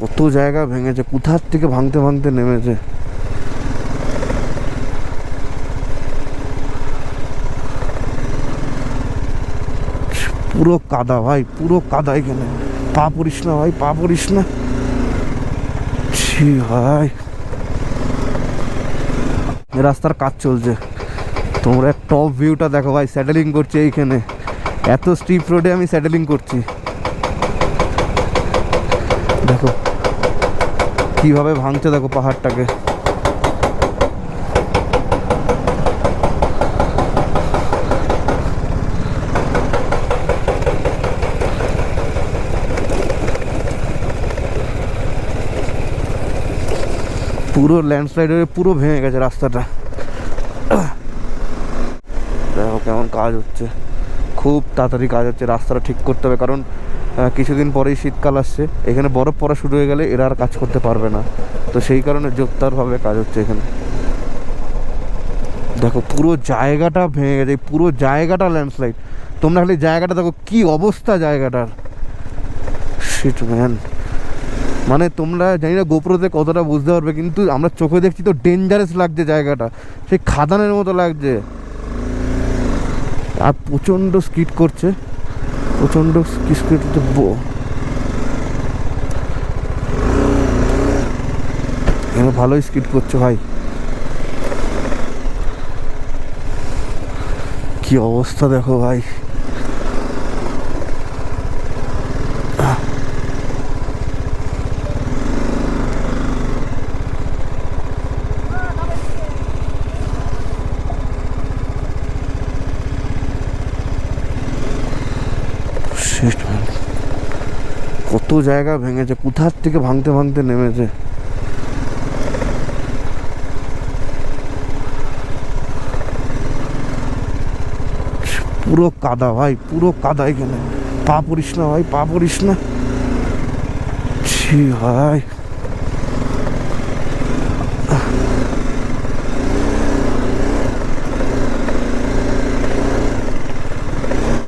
কত জায়গা ভেঙেছে, কোথার থেকে ভাঙতে ভাঙতে নেমেছে। পুরো কাদা ভাই, পুরো কাদা এখানে। পা পড়িস না ভাই, পা পড়িস না। ছি ভাই, রাস্তার কাজ চলছে। তোমরা টপ ভিউটা দেখো ভাই, স্যাটেলিং করছে এইখানে। এত স্টিপ রোডে আমি স্যাটেলিং করছি, দেখো কিভাবে ভাঙছে, দেখো পাহাড়টাকে। পুরো ল্যান্ডস্লাইড হয়ে পুরো ভেঙে গেছে রাস্তাটা। দেখো কেমন কাজ হচ্ছে, খুব তাড়াতাড়ি কাজ হচ্ছে। রাস্তাটা ঠিক করতে হবে, কারণ কিছুদিন পরেই শীতকাল আসছে। এখানে বরফ পড়া শুরু হয়ে গেলে এরা আর কাজ করতে পারবে না, তো সেই কারণে জোরদারভাবে কাজ হচ্ছে এখানে। দেখো পুরো জায়গাটা ভেঙে গেছে, পুরো জায়গাটা ল্যান্ডস্লাইড। তোমরা খালি জায়গাটা দেখো কি অবস্থা জায়গাটার। শিট ম্যান, মানে তোমরা জানি না গোপ্রোতে কতটা বুঝতে পারবে, কিন্তু আমরা চোখে দেখছি তো ডেঞ্জারাস লাগছে জায়গাটা, সেই খাদানের মতো লাগছে। আর প্রচণ্ড স্কিড করছে, প্রচণ্ড স্কিড করছে। এখানে ভালোই স্কিড করছে ভাই। কি অবস্থা দেখো ভাই। কত জায়গা ভেঙেছে, কোথার থেকে ভাঙতে ভাঙতে নেমেছে। পুরো কাদা ভাই, পুরো কাদা এখানে। পা পড়িস না ভাই, পা পড়িস না। ছি ভাই।